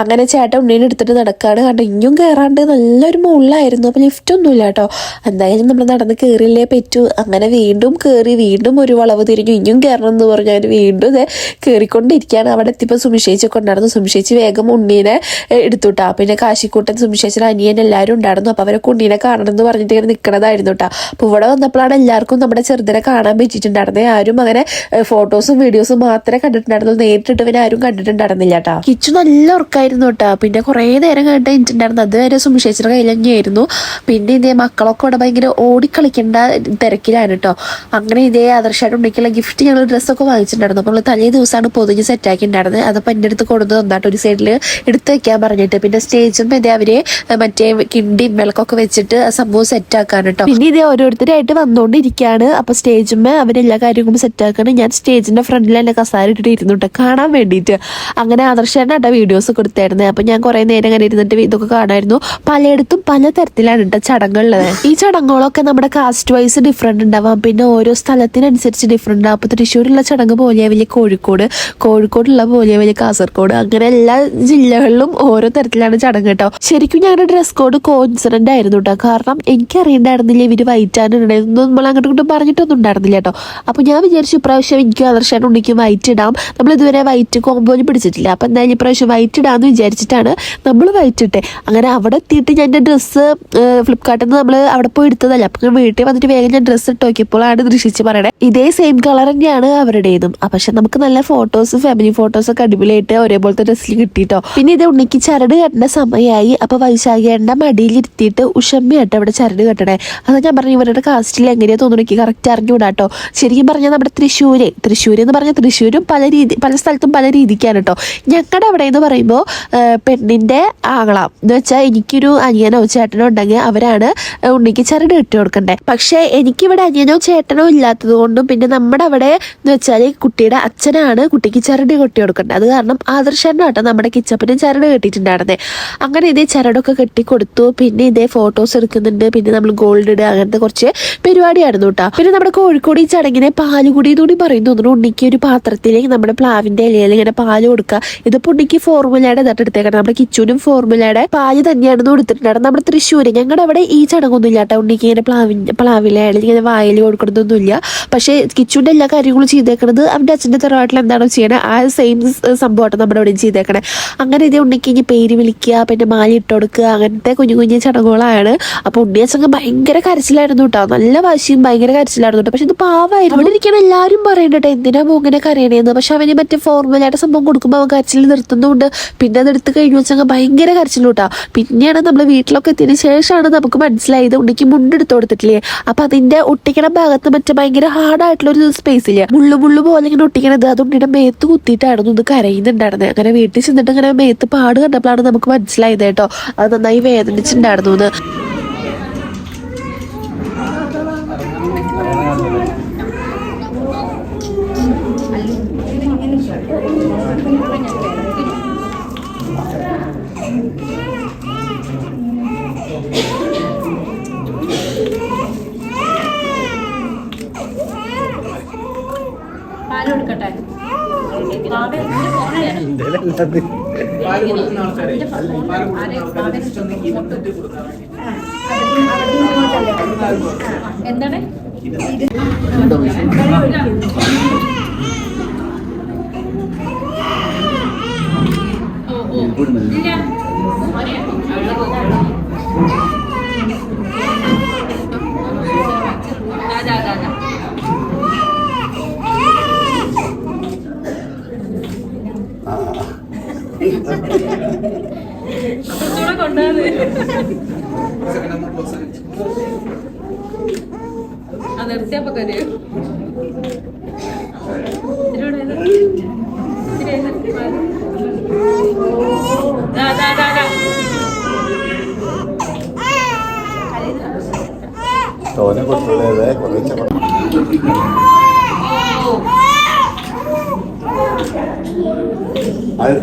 [SPEAKER 1] അങ്ങനെ ചേട്ടൻ ഉണ്ണീനെ എടുത്തിട്ട് നടക്കുകയാണ്. കണ്ടോ ഇനിയും കയറാണ്ട് നല്ലൊരു മുകളിലായിരുന്നു. അപ്പോൾ ലിഫ്റ്റൊന്നുമില്ല കേട്ടോ. എന്തായാലും നമ്മൾ നടന്ന് കയറിയില്ലേ പറ്റൂ. അങ്ങനെ വീണ്ടും കയറി വീണ്ടും ഒരു വളവ് തിരിഞ്ഞു. ഇനിയും കയറണം എന്ന് പറഞ്ഞാൽ വീണ്ടും ഇത് കയറിക്കൊണ്ടിരിക്കുകയാണ്. അവിടെ എത്തിയപ്പോൾ സുമിഷേച്ചൊക്കെ ഉണ്ടായിരുന്നു. സുമിഷേച്ചി വേഗം ഉണ്ണീനെ എടുത്തുട്ടാ. പിന്നെ കാശിക്കൂട്ടൻ സുമിഷേച്ചിയുടെ അനിയൻ എല്ലാവരും ഉണ്ടായിരുന്നു. അപ്പോൾ അവരൊക്കെ ഉണ്ണീനെ കാണണം എന്ന് പറഞ്ഞിട്ട് ഇങ്ങനെ നിൽക്കണതായിരുന്നു കേട്ടോ. അപ്പോൾ ഇവിടെ വന്നപ്പോഴാണ് എല്ലാവർക്കും നമ്മുടെ ചെറുതിനെ കാണാൻ പറ്റിയിട്ടുണ്ടായിരുന്നത്. ആരും അങ്ങനെ ഫോട്ടോസും വീഡിയോസും മാത്രമേ കണ്ടിട്ടുണ്ടായിരുന്നു. നേരിട്ടിട്ട് പിന്നെ ആരും കണ്ടിട്ടുണ്ടായിരുന്നില്ല കേട്ടോ. കിച്ചു നല്ല ഉറക്കായിരുന്നു കേട്ടോ. പിന്നെ കുറേ നേരം കണ്ടിട്ട് എനിക്കുണ്ടായിരുന്നു. അതുവരെ സുമിഷേച്ചിയുടെ കയ്യിൽ തന്നെയായിരുന്നു. പിന്നെ ഇതേ മക്കളൊക്കെ ഇവിടെ ഭയങ്കര ഓടിക്കളിക്കേണ്ട തിരക്കിലാണ് കേട്ടോ. അങ്ങനെ ഇതേ ആദർശമായിട്ട് ഉണ്ടെങ്കിലുള്ള ഗിഫ്റ്റ് ഞങ്ങൾ ഡ്രസ്സൊക്കെ വാങ്ങിച്ചിട്ടുണ്ടായിരുന്നു. അപ്പോൾ നമ്മൾ തലേ ദിവസമാണ് പൊതിഞ്ഞ് സെറ്റാക്കി ഉണ്ടായിരുന്നത്. അതപ്പോൾ എൻ്റെ അടുത്ത് കൊടുത്ത് തന്നാട്ട് ഒരു സൈഡിൽ എടുത്ത് വെക്കാൻ പറഞ്ഞിട്ട്. പിന്നെ സ്റ്റേജും ഇതേ അവര് മറ്റേ കിണ്ടിയും വിളക്കൊക്കെ വെച്ചിട്ട് സംഭവം സെറ്റാക്കാൻ കേട്ടോ. പിന്നെ ഇതേ ഓരോരുത്തരായിട്ട് വന്നുകൊണ്ടിരിക്കുകയാണ്. അപ്പോൾ സ്റ്റേജുമ്മേ അവരെല്ലാ കാര്യങ്ങളും സെറ്റാക്കാണ്. ഞാൻ സ്റ്റേജിന്റെ ഫ്രണ്ടിൽ എന്നെ കസാര ഇട്ടിട്ട് ഇരുന്നു കേട്ടോ കാണാൻ വേണ്ടിയിട്ട്. അങ്ങനെ ആദർശമായിട്ട് വീഡിയോസ് കൊടുത്തായിരുന്നു. അപ്പോൾ ഞാൻ കുറേ നേരം അങ്ങനെ ഇരുന്നിട്ട് മറ്റേ ഇതൊക്കെ കാണായിരുന്നു. പലയിടത്തും പല തരത്തിലാണ് കേട്ടോ ചടങ്ങുള്ളത്. ഈ ചടങ്ങുകളൊക്കെ നമ്മുടെ കാസ്റ്റ് വൈസ് ഡിഫറെന്റ് ഉണ്ടാവാം, പിന്നെ ഓരോ സ്ഥലത്തിനനുസരിച്ച് ഡിഫറെന്റ് ഉണ്ടാവും. അപ്പൊ തൃശ്ശൂരുള്ള ചടങ്ങ് പോലെ വലിയ കോഴിക്കോടുള്ള പോലെ വലിയ കാസർഗോഡ്, അങ്ങനെ എല്ലാ ജില്ലകളിലും ഓരോ തരത്തിലാണ് ചടങ്ങ് കേട്ടോ. ശരിക്കും ഞങ്ങളുടെ ഡ്രസ് കോഡ് കോയിൻസിഡന്റ് ആയിരുന്നു കേട്ടോ. കാരണം എനിക്കറിയണ്ടായിരുന്നില്ല ഇവര് വൈറ്റ് ആണ് ഇടണമെന്നും നമ്മൾ അങ്ങോട്ടും ഇങ്ങോട്ടും പറഞ്ഞിട്ടൊന്നും ഉണ്ടായിരുന്നില്ല കേട്ടോ. അപ്പൊ ഞാൻ വിചാരിച്ചു ഇപ്രാവശ്യം എനിക്കും ആദർശാനും ഉണ്ണിക്കും വൈറ്റ് ഇടാം. നമ്മൾ ഇതുവരെ വൈറ്റ് കോമ്പോയിൽ പിടിച്ചിട്ടില്ല. അപ്പൊ എന്തായാലും ഇപ്രാവശ്യം വൈറ്റ് ഇടാന്ന് വിചാരിച്ചിട്ടാണ് നമ്മൾ വൈറ്റ് ഇട്ടെ. അങ്ങനെ അവിടെ എത്തിയിട്ട് ഞാൻ എൻ്റെ ഡ്രസ്സ് ഫ്ലിപ്കാർട്ടിൽ നിന്ന് നമ്മൾ അവിടെ പോയി എടുത്തതല്ല. അപ്പൊ വീട്ടിൽ വന്നിട്ട് വേഗം ഞാൻ ഡ്രസ്സ് ഇട്ട് നോക്കിയപ്പോഴാണ് ദൃശ്യിച്ച് പറയണേ ഇതേ സെയിം കളർ തന്നെയാണ് അവരുടേതും. പക്ഷെ നമുക്ക് നല്ല ഫോട്ടോസ്, ഫാമിലി ഫോട്ടോസ് ഒക്കെ അടിപൊളിയായിട്ട് ഒരേപോലത്തെ ഡ്രസ്സിൽ കിട്ടിയിട്ടോ. പിന്നെ ഇത് ഉണ്ണിക്ക് ചരട് കെട്ടേണ്ട സമയമായി. അപ്പൊ വൈശാഖേണ്ട മടിയിലിരുത്തിയിട്ട് ഉഷമ്മയായിട്ട് അവിടെ ചരട് കെട്ടണേ. അത് ഞാൻ പറഞ്ഞു ഇവരുടെ കാസ്റ്റിൽ എങ്ങനെയാ തോന്നുന്നു എനിക്ക് കറക്റ്റ് അറിഞ്ഞുകൂടാട്ടോ. ശരിക്കും പറഞ്ഞാൽ നമ്മുടെ തൃശ്ശൂർ എന്ന് പറഞ്ഞാൽ തൃശ്ശൂരും പല സ്ഥലത്തും പല രീതിക്കാണ് കേട്ടോ. ഞങ്ങളുടെ അവിടെ എന്ന് പറയുമ്പോൾ പെണ്ണിന്റെ ആങ്ങളാം എന്ന് വെച്ചാൽ എനിക്കൊരു അനിയനോ ചേട്ടനോ ഉണ്ടെങ്കിൽ അവരാണ് ഉണ്ണിക്ക് ചരട് കെട്ടി കൊടുക്കണ്ടേ. പക്ഷെ എനിക്കിവിടെ അനിയനോ ചേട്ടനോ ഇല്ലാത്തത് കൊണ്ടും പിന്നെ നമ്മുടെ അവിടെ എന്ന് വെച്ചാൽ കുട്ടിയുടെ അച്ഛനാണ് കുട്ടിക്ക് ചരട് കെട്ടി കൊടുക്കേണ്ടത്. അത് കാരണം ആദർശന്റെ കേട്ടോ നമ്മുടെ കിച്ചപ്പനും ചരട് കെട്ടിയിട്ടുണ്ടായിരുന്നേ. അങ്ങനെ ഇതേ ചരടൊക്കെ കെട്ടിക്കൊടുത്തു. പിന്നെ ഇതേ ഫോട്ടോസ് എടുക്കുന്നുണ്ട്. പിന്നെ നമ്മൾ ഗോൾഡ് ഇടുക, അങ്ങനത്തെ കുറച്ച് പരിപാടിയായിരുന്നു കേട്ടോ. പിന്നെ നമ്മുടെ കോഴിക്കോട് ഈ ചടങ്ങിനെ പാലുകുടി കൂടി പറയുന്നു തോന്നുന്നു. ഉണ്ണിക്ക് ഒരു പാത്രത്തിലേക്ക് നമ്മുടെ പ്ലാവിന്റെ ഇലയിൽ ഇങ്ങനെ പാല് കൊടുക്കുക. ഇതിപ്പോ ഉണ്ണിക്ക് ഫോർമുലയുടെ എടുത്തേക്കണം. നമ്മുടെ കിച്ചുവിനും ഫോർമുലയുടെ പാല് തന്നെയാണെന്ന് കൊടുത്തിട്ടുണ്ടായിരുന്നു. നമ്മുടെ തൃശ്ശൂര് ഞങ്ങളുടെ അവിടെ ഈ ചടങ്ങൊന്നും ഇല്ല കേട്ടോ. ഉണ്ണിക്ക് ഇങ്ങനെ പ്ലാവിലെ ഇങ്ങനെ വായിൽ കൊടുക്കണമെന്നൊന്നുമില്ല. പക്ഷെ കിച്ചുവിന്റെ എല്ലാ കാര്യങ്ങളും ചെയ്തേക്കണത് അവന്റെ അച്ഛന്റെ തറവാട്ടിൽ എന്താണോ ചെയ്യണേ ആ സെയിം സംഭവമായിട്ട് നമ്മുടെ അവിടെ ചെയ്തേക്കണേ. അങ്ങനെ ഇതേ ഉണ്ണിക്ക് ഇനി പേര് വിളിക്കുക, പിന്നെ മാല ഇട്ട് കൊടുക്കുക, അങ്ങനത്തെ കുഞ്ഞു കുഞ്ഞു ചടങ്ങുകളാണ്. അപ്പൊ ഉണ്ണിയച്ചങ്ങ് ഭയങ്കര കരച്ചിലായിരുന്നു കേട്ടോ. നല്ല വാശിയും ഭയങ്കര കരച്ചിലായിരുന്നു കേട്ടോ. പക്ഷെ ഇത് പാവായിരുന്നു. അവിടെ ഇരിക്കണം എല്ലാവരും പറയണ്ടോ എന്തിനാ മോങ്ങനെ കരയണേന്ന്. പക്ഷെ അവന് മറ്റേ ഫോർമുലയുടെ സംഭവം കൊടുക്കുമ്പോൾ അവൻ കരച്ചിൽ നിർത്തുന്നുണ്ട്. പിന്നെ അത് എടുത്ത് കഴിഞ്ഞു വെച്ചങ്ങ് ഭയങ്കര കരച്ചിലൂട്ടാ. പിന്നെയാണ് നമ്മൾ വീട്ടിലൊക്കെ എത്തിയതിന് ശേഷമാണ് നമുക്ക് മനസ്സിലായത് ഉണ്ണിക്ക് മുണ്ടെടുത്ത് കൊടുത്തിട്ടില്ലേ. അപ്പൊ അതിന്റെ ഒട്ടിക്കണ ഭാഗത്ത് മറ്റേ ഭയങ്കര ഹാർഡായിട്ടുള്ള ഒരു സ്പേസ് ഇല്ല, മുള്ളു പോലെ ഇങ്ങനെ ഒട്ടിക്കണത്. അത് ഉണ്ണിയുടെ മേത്ത് കുത്തിയിട്ടായിരുന്നു ഇത് കരയുന്നുണ്ടായിരുന്നത്. അങ്ങനെ വീട്ടിൽ ചെന്നിട്ട് ഇങ്ങനെ മേത്ത് പാട് കണ്ടപ്പോഴാണ് നമുക്ക് മനസ്സിലായത് കേട്ടോ അത് നന്നായി വേദനിച്ചിട്ടുണ്ടായിരുന്നു എന്ന്.
[SPEAKER 5] എന്താണ് നിർത്തിയപ്പോ കരയോ
[SPEAKER 6] തോനെ കൊടുത്തുള്ളത് കുറച്ച് അത്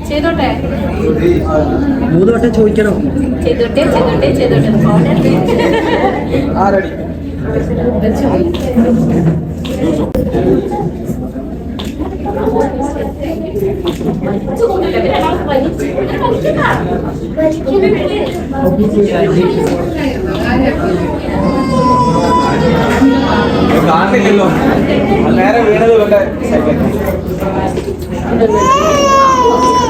[SPEAKER 5] ചെയ്തോട്ടെ
[SPEAKER 3] 3 വട്ടം ചോദിക്കണോ?
[SPEAKER 5] ചെയ്തോട്ടെ
[SPEAKER 7] കാണില്ലല്ലോ നേരെ വീണത്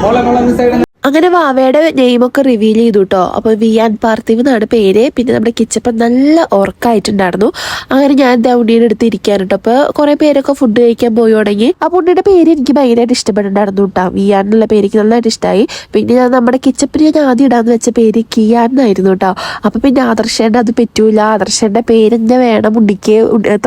[SPEAKER 7] മോളെ സൈഡ്.
[SPEAKER 1] അങ്ങനെ വാവയുടെ നെയിമൊക്കെ റിവീൽ ചെയ്തു കേട്ടോ. അപ്പോൾ വിയാൻ പാർത്ഥിവ് എന്നാണ് പേര്. പിന്നെ നമ്മുടെ കിച്ചപ്പൻ നല്ല ഉറക്കായിട്ടുണ്ടായിരുന്നു. അങ്ങനെ ഞാൻ ഉണ്ണിയുടെ അടുത്ത് ഇരിക്കാൻ കേട്ടോ. അപ്പോൾ കുറെ പേരൊക്കെ ഫുഡ് കഴിക്കാൻ പോയി തുടങ്ങി. അപ്പോൾ ഉണ്ണിയുടെ പേര് എനിക്ക് ഭയങ്കരമായിട്ട് ഇഷ്ടപ്പെട്ടിട്ടുണ്ടായിരുന്നു കേട്ടോ. വിയാൻ എന്നുള്ള പേര് എനിക്ക് നല്ലതായിട്ട് ഇഷ്ടമായി. പിന്നെ ഞാൻ നമ്മുടെ കിച്ചപ്പന് ഞാൻ ആദ്യം ഇടാന്ന് വെച്ച പേര് കിയാൻ എന്നായിരുന്നു കേട്ടോ. അപ്പോൾ പിന്നെ ആദർശേൻ്റെ അത് പറ്റൂല, ആദർശേൻ്റെ പേര് തന്നെ വേണം ഉണ്ണിക്ക്,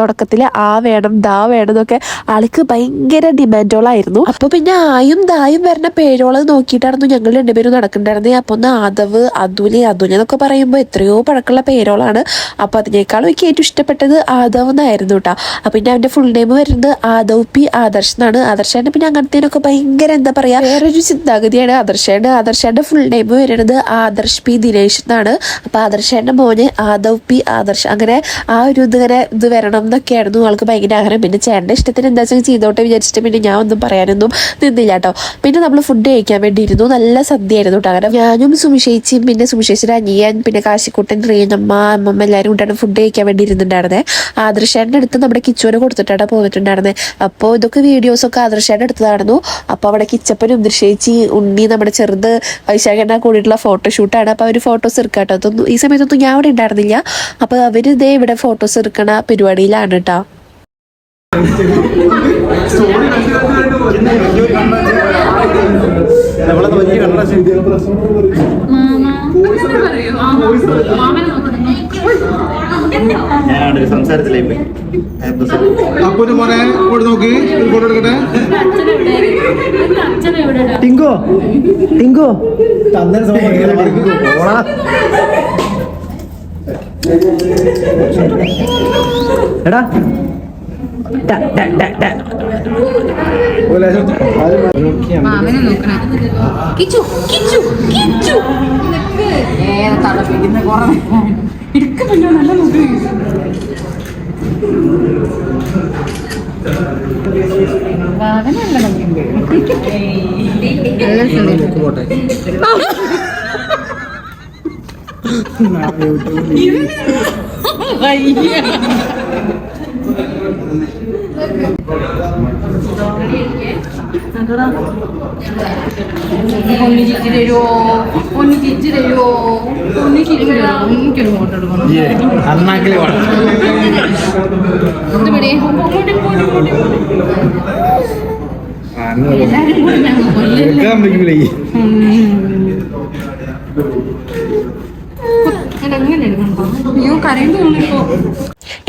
[SPEAKER 1] തുടക്കത്തിൽ ആ വേണം ദാ വേണം എന്നൊക്കെ ആൾക്ക് ഭയങ്കര ഡിമാൻഡോളായിരുന്നു. അപ്പോൾ പിന്നെ ആയും ദായും വരുന്ന പേരോള് നോക്കിയിട്ടായിരുന്നു ഞങ്ങൾ രണ്ടുപേരും നടക്കണ്ടായിരുന്നേ. അപ്പൊ ഒന്ന് ആദവ്, അതുല് എന്നൊക്കെ പറയുമ്പോൾ എത്രയോ പഴക്കമുള്ള പേരോളാണ്. അപ്പൊ അതിനേക്കാളും എനിക്ക് ഏറ്റവും ഇഷ്ടപ്പെട്ടത് ആദവ് എന്നായിരുന്നു കേട്ടോ. അപ്പൊ പിന്നെ അവന്റെ ഫുൾ നെയിം വരുന്നത് ആദവ് പി ആദർശ് എന്നാണ്. ആദർശേന്റെ പിന്നെ അങ്ങനത്തേനൊക്കെ ഭയങ്കര എന്താ പറയാ വേറൊരു ചിന്താഗതിയാണ് ആദർശേന്റെ ഫുൾ നെയിം വരുന്നത് ആദർശ് പി ദിനേശ് എന്നാണ്. അപ്പൊ ആദർശേന്റെ മോന് ആദവ് പി ആദർശ്, അങ്ങനെ ആ ഒരു ഇത് വരണം എന്നൊക്കെയായിരുന്നു ആൾക്ക് ഭയങ്കര ആഗ്രഹം. പിന്നെ ചേട്ടന്റെ ഇഷ്ടത്തിന് എന്താ വെച്ചാൽ ചെയ്തോട്ടെ വിചാരിച്ചിട്ട് പിന്നെ ഞാൻ ഒന്നും പറയാനൊന്നും നിന്നില്ല കേട്ടോ. പിന്നെ നമ്മൾ ഫുഡ് കഴിക്കാൻ വേണ്ടി ഇരുന്നു. നല്ല സദ്യയായിരുന്നു കേട്ടോ. കാരണം ഞാനും സുമിഷേച്ചിയും പിന്നെ സുമിഷേച്ചിയുടെ അനിയൻ പിന്നെ കാശിക്കുട്ടൻ, റീനമ്മ, അമ്മമ്മ എല്ലാവരും കൂട്ടാണ് ഫുഡ് കഴിക്കാൻ വേണ്ടി ഇരുന്നുണ്ടായിരുന്നേ. ആദർശേന്റെ അടുത്ത് നമ്മുടെ കിച്ചുവിനെ കൊടുത്തിട്ടാണ് പോന്നിട്ടുണ്ടായിരുന്നത്. അപ്പോൾ ഇതൊക്കെ വീഡിയോസൊക്കെ ആദർശേന്റെ അടുത്തതായിരുന്നു. അപ്പോൾ അവിടെ കിച്ചപ്പനും ദൃശ്യേച്ചി, ഉണ്ണി, നമ്മുടെ ചെറുത് വൈശാഖേണ്ട കൂടിയിട്ടുള്ള ഫോട്ടോഷൂട്ടാണ്. അപ്പോൾ അവർ ഫോട്ടോസ് എടുക്കാട്ടോ. അതൊന്നും ഈ സമയത്തൊന്നും ഞാൻ അവിടെ ഉണ്ടായിരുന്നില്ല. അപ്പോൾ അവർ ഇതേ ഇവിടെ ഫോട്ടോസ് എടുക്കണ പരിപാടിയിലാണ് കേട്ടോ.
[SPEAKER 6] ഞാനാണ് സംസാരത്തിലേക്ക്
[SPEAKER 4] അപ്പൊരു മോനെ കൂടെ നോക്കി ഫോട്ടോ എടുക്കട്ടെ.
[SPEAKER 3] ടിങ്കോ എടാ
[SPEAKER 5] മാമനെ നോക്കണം. കിച്ചു കിച്ചു കിച്ചു തളപ്പിക്കുന്ന കുറവ് എടുക്കുമല്ലോ. നല്ല നോക്കി വാവനല്ല ഒന്ന് ചിരിച്ചു തരുമോ, ഒന്ന് ചിരിച്ചു തരുമോ, ഒന്ന് ചിരിച്ചു തരുമോ. എനിക്കൊരു ഫോട്ടോ എടുക്കണം. എല്ലാരും കൂടി ഞങ്ങൾ കൊല്ലല്ലേ. അങ്ങനെ എടുക്കണ്ടോ? അയ്യോ കരണ്ട് തോന്നിപ്പോ.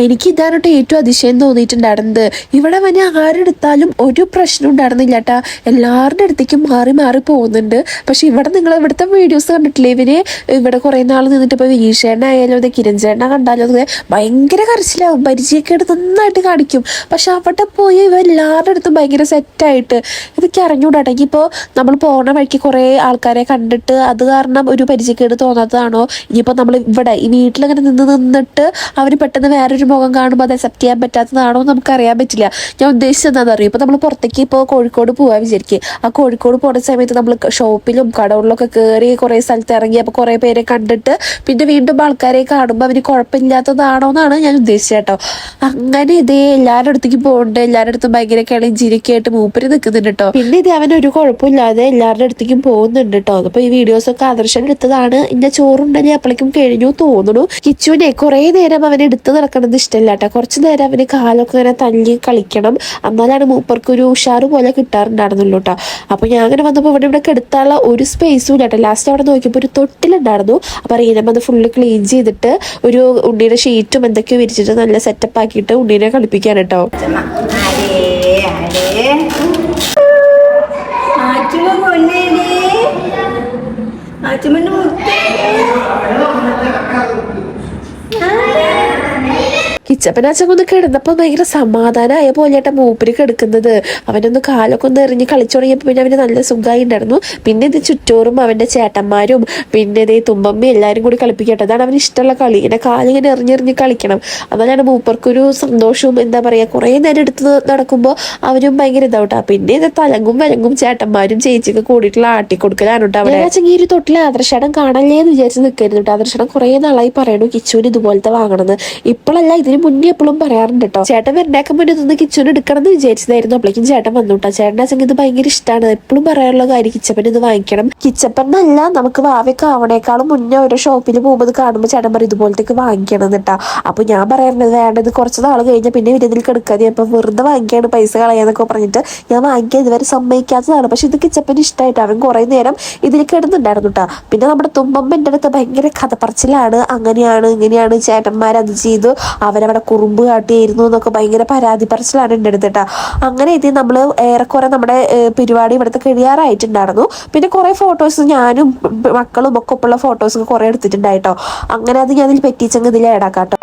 [SPEAKER 1] എനിക്ക് ഇതാണ് കേട്ടോ ഏറ്റവും അതിശയം തോന്നിയിട്ടുണ്ടായിരുന്നത്. ഇവിടെ വന്ന് ആരെടുത്താലും ഒരു പ്രശ്നം ഉണ്ടായിരുന്നില്ല കേട്ടാ. എല്ലാവരുടെ അടുത്തേക്കും മാറി മാറി പോകുന്നുണ്ട്. പക്ഷെ ഇവിടെ നിങ്ങൾ ഇവിടുത്തെ വീഡിയോസ് കണ്ടിട്ടില്ലേ, ഇവര് ഇവിടെ കുറെ നാൾ നിന്നിട്ട് ഇപ്പോൾ വീശേണ്ണായാലും അതെ കിരൺചേട്ടനെ കണ്ടാലും അതെ ഭയങ്കര കരച്ചിലാവും, പരിചയമൊക്കെ നന്നായിട്ട് കാണിക്കും. പക്ഷെ അവിടെ പോയി ഇവ എല്ലാവരുടെ അടുത്തും ഭയങ്കര സെറ്റായിട്ട് ഇതൊക്കെ അറിഞ്ഞുകൂടാട്ടെ. ഇനിയിപ്പോൾ നമ്മൾ പോണ വഴിക്ക് കുറേ ആൾക്കാരെ കണ്ടിട്ട് അത് കാരണം ഒരു പരിചയക്കേട് തോന്നാത്തതാണോ, ഇനിയിപ്പോൾ നമ്മൾ ഇവിടെ ഈ വീട്ടിലങ്ങനെ നിന്നിട്ട് അവർ പെട്ടെന്ന് വേറൊരു മുഖം കാണുമ്പോൾ അത് അക്സെപ്റ്റ് ചെയ്യാൻ പറ്റാത്തതാണോ നമുക്കറിയാൻ പറ്റില്ല. ഞാൻ ഉദ്ദേശിച്ചത് എന്താണെന്ന് അറിയാം, ഇപ്പോൾ നമ്മൾ പുറത്തേക്ക് ഇപ്പോൾ കോഴിക്കോട് പോകാൻ വിചാരിക്കുക. ആ കോഴിക്കോട് പോകുന്ന സമയത്ത് നമ്മൾ ഷോപ്പിലും കടകളിലൊക്കെ കയറി കുറേ സ്ഥലത്ത് ഇറങ്ങി അപ്പോൾ കുറേ പേരെ കണ്ടിട്ട് പിന്നെ വീണ്ടും ആൾക്കാരെ കാണുമ്പോൾ അവന് കുഴപ്പമില്ലാത്തതാണോ എന്നാണ് ഞാൻ ഉദ്ദേശിച്ചത് കേട്ടോ. അങ്ങനെ ഇതേ എല്ലാവരുടെ അടുത്തേക്ക് പോകുന്നുണ്ട്. എല്ലാവരുടെ അടുത്തും ഭയങ്കര കളിയും ചിരിയൊക്കെ ആയിട്ട് മൂപ്പര് നിൽക്കുന്നുണ്ട് കേട്ടോ. പിന്നെ ഇത് അവനൊരു കുഴപ്പമില്ലാതെ എല്ലാവരുടെ അടുത്തേക്കും പോകുന്നുണ്ട് കേട്ടോ. അപ്പോൾ ഈ വീഡിയോസൊക്കെ ആദർശം എടുത്തതാണ്. എൻ്റെ ചോറുണ്ടെങ്കിൽ അപ്പോഴേക്കും കഴിഞ്ഞു തോന്നുന്നു. കിച്ചുവിനെ കുറേ നേരം അവൻ എടുത്ത് നടക്കണം കളിക്കണത് ഇഷ്ടമല്ല കേട്ടോ. കുറച്ച് നേരം അവന് കാലൊക്കെ ഇങ്ങനെ തല്ലി കളിക്കണം, എന്നാലാണ് മൂപ്പർക്കൊരു ഉഷാറ് പോലെ കിട്ടാറുണ്ടായിരുന്നുള്ളൂ കേട്ടോ. അപ്പോൾ ഞാൻ അങ്ങനെ വന്നപ്പോൾ ഇവിടെ കെടുത്താനുള്ള ഒരു സ്പേസും ഇല്ല കേട്ടോ. ലാസ്റ്റ് അവിടെ നോക്കിയപ്പോൾ ഒരു തൊട്ടിലുണ്ടായിരുന്നു. അപ്പോൾ റീനം അത് ഫുള്ള് ക്ലീൻ ചെയ്തിട്ട് ഒരു ഉണ്ണീനെ ഷീറ്റും എന്തൊക്കെയോ വിരിച്ചിട്ട് നല്ല സെറ്റപ്പ് ആക്കിയിട്ട് ഉണ്ണീനെ കളിപ്പിക്കാൻ കേട്ടോ. കിച്ചപ്പനാച്ചൊന്ന് കിടന്നപ്പോൾ ഭയങ്കര സമാധാനമായ പോലെയായിട്ട് മൂപ്പര് കിടക്കുന്നത്. അവനൊന്ന് കാലൊക്കെ ഒന്ന് എറിഞ്ഞ് കളിച്ചു തുടങ്ങിയപ്പോൾ പിന്നെ അവന് നല്ല സുഖമായി ഉണ്ടായിരുന്നു. പിന്നെ ഇത് ചുറ്റോറും അവൻ്റെ ചേട്ടന്മാരും പിന്നെ ഇതേ തുമ്പമ്മയും എല്ലാവരും കൂടി കളിപ്പിക്കട്ടെ. അതാണ് അവന് ഇഷ്ടമുള്ള കളി. ഇങ്ങനെ കാലിങ്ങനെ എറിഞ്ഞെറിഞ്ഞ് കളിക്കണം. അതുപോലെയാണ് മൂപ്പർക്കൊരു സന്തോഷവും. എന്താ പറയുക, കുറേ നേരം എടുത്ത് നടക്കുമ്പോൾ അവനും ഭയങ്കര ഇതാവട്ടാ. പിന്നെ ഇത് തലങ്ങും വിലങ്ങും ചേട്ടന്മാരും ചേച്ചിയൊക്കെ കൂടിയിട്ടുള്ള ആട്ടിക്കൊടുക്കലാണ് കേട്ടോ. അവിടെ ഈ ഒരു തൊട്ടിൽ ആദർശടം കാണല്ലേ എന്ന് വിചാരിച്ച് നിൽക്കരുത് കേട്ടോ. ആദർശടം കുറേ നാളായി പറയണു കിച്ചുവിന് ഇതുപോലത്തെ വാങ്ങണമെന്ന്. ഇപ്പോഴല്ല, ഇതിന് മുന്നേ എപ്പോഴും പറയാറുണ്ട് കേട്ടോ. ചേട്ടൻ വരണേക്കാൻ മുന്നേ ഇതൊന്ന് കിച്ചുവിന് എടുക്കണം എന്ന് വിചാരിച്ചതായിരുന്നു. അപ്പോഴേക്കും ചേട്ടൻ വന്നു കേട്ടോ. ചേട്ടൻ്റെ അച്ഛൻ ഇത് ഭയങ്കര ഇഷ്ടമാണ്. എപ്പോഴും പറയാനുള്ള കാര്യം കിച്ചപ്പൻ ഇത് വാങ്ങിക്കണം. കിച്ചപ്പൻ എന്നല്ല, നമുക്ക് വാവയൊക്കെ ആവണേക്കാളും മുന്നേ ഓരോ ഷോപ്പിൽ പോകുമ്പോൾ കാണുമ്പോൾ ചേട്ടൻ പറയും ഇതുപോലത്തേക്ക് വാങ്ങിക്കണം എന്നിട്ടാ. അപ്പോൾ ഞാൻ പറയാറുണ്ട് വേണ്ടത് കുറച്ച് നാൾ കഴിഞ്ഞാൽ പിന്നെ വിരുന്നിൽ കിടക്കാതെ അപ്പം വെറുതെ വാങ്ങിക്കാണ് പൈസ കളയാന്നൊക്കെ പറഞ്ഞിട്ട് ഞാൻ വാങ്ങിക്കാൻ ഇതുവരെ സമ്മതിക്കാത്തതാണ്. പക്ഷെ ഇത് കിച്ചപ്പൻ ഇഷ്ടമായിട്ട് അവൻ കുറേ നേരം ഇതിൽ കിടന്നുണ്ടായിരുന്നു കേട്ടോ. പിന്നെ നമ്മുടെ തുമ്പമ്മൻ്റെ അടുത്ത് ഭയങ്കര കഥ പറച്ചിലാണ്. അങ്ങനെയാണ് ഇങ്ങനെയാണ് ചേട്ടന്മാരത് ചെയ്തു, അവരവിടെ കുറുമ്പ് കാട്ടിയായിരുന്നു എന്നൊക്കെ ഭയങ്കര പരാതി പറച്ചിലാണ് എൻ്റെ അടുത്ത് കേട്ടോ. അങ്ങനെ ഇത് നമ്മൾ ഏറെക്കുറെ നമ്മുടെ പരിപാടി ഇവിടുത്തെ കഴിയാറായിട്ടുണ്ടായിരുന്നു. പിന്നെ കുറേ ഫോട്ടോസ് ഞാനും മക്കളും ഒക്കെ ഒപ്പമുള്ള ഫോട്ടോസൊക്കെ കുറേ എടുത്തിട്ടുണ്ടായിട്ടോ. അങ്ങനെ അത് ഞാൻ ഇതിൽ പറ്റിച്ചങ്ങ് ഇതിൽ ഏടാക്കാട്ടോ.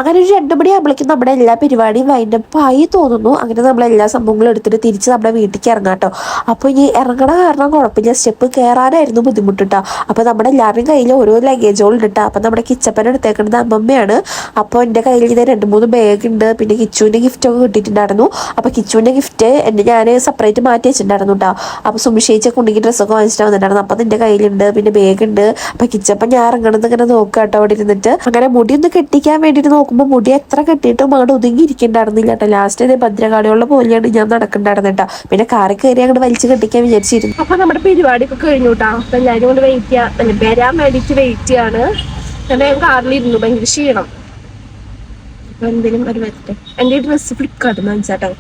[SPEAKER 1] അങ്ങനെ ഒരു 2 മണി ആകുമ്പോഴേക്കും നമ്മുടെ എല്ലാ പരിപാടിയും വൈൻഡപ്പ് ആയി തോന്നുന്നു. അങ്ങനെ നമ്മളെല്ലാ സംഭവങ്ങളും എടുത്തിട്ട് തിരിച്ച് നമ്മുടെ വീട്ടിലേക്ക് ഇറങ്ങാം കേട്ടോ. അപ്പോൾ ഇനി ഇറങ്ങണ കാരണം കുഴപ്പമില്ല, സ്റ്റെപ്പ് കയറാനായിരുന്നു ബുദ്ധിമുട്ടിട്ടോ. അപ്പോൾ നമ്മുടെ എല്ലാവരുടെയും കയ്യിൽ ഓരോ ലഗേജുകൾ ഇട്ടാ. അപ്പം നമ്മുടെ കിച്ചപ്പൻ എടുത്തേക്കുന്നത് അമ്മമ്മയാണ്. അപ്പോൾ എൻ്റെ കയ്യിൽ ഇത് 2-3 ബാഗ് ഉണ്ട്. പിന്നെ കിച്ചുവിൻ്റെ ഗിഫ്റ്റൊക്കെ കിട്ടിയിട്ടുണ്ടായിരുന്നു. അപ്പോൾ കിച്ചുവിൻ്റെ ഗിഫ്റ്റ് ഞാൻ സെപ്പറേറ്റ് മാറ്റി വെച്ചിട്ടുണ്ടായിരുന്നു കേട്ടോ. അപ്പോൾ സുമിഷേച്ചൊക്കെ ഉണ്ടെങ്കിൽ ഡ്രസ്സൊക്കെ വാങ്ങിച്ചിട്ട് വന്നിട്ടുണ്ടായിരുന്നു. അപ്പം എൻ്റെ കയ്യിലുണ്ട്, പിന്നെ ബാഗ് ഉണ്ട്. അപ്പോൾ കിച്ചപ്പൻ ഞാൻ ഇറങ്ങണത് ഇങ്ങനെ നോക്കുക കേട്ടോ അവിടെ ഇരുന്നിട്ട്. അങ്ങനെ മുടി ഒന്ന് കെട്ടിക്കാൻ വേണ്ടിയിട്ട് നോക്കുമ്പോൾ മുടി എത്ര കെട്ടിയിട്ടും അങ്ങോട്ട് ഒതുങ്ങിയിരിക്കണ്ടായിരുന്നില്ല കേട്ടോ. ലാസ്റ്റ് ഇതേ ഭദ്രകാളിയുള്ള പോലെയാണ് ഞാൻ നടക്കണ്ടായിരുന്നു കേട്ടോ. പിന്നെ കാറിൽ കയറി അങ്ങോട്ട് വലിച്ചു കെട്ടിക്കാൻ വിചാരിച്ചിരുന്നു.
[SPEAKER 2] അപ്പൊ നമ്മുടെ പരിപാടിയൊക്കെ കഴിഞ്ഞു കേട്ടോ. അപ്പൊ എല്ലാവരും കൊണ്ട് വെയിറ്റ് ചെയ്യാം, വരാൻ വേണ്ടിയിട്ട് വെയിറ്റ് ചെയ്യാണ്. ഞാൻ കാറിലിരുന്നു, ഭയങ്കര ക്ഷീണം. അപ്പൊ എന്തെങ്കിലും ഒരു വരട്ടെ. എന്റെ ഡ്രസ്സ് ഫ്ലിക്കാട്ട് മനസ്സിലാട്ടോ.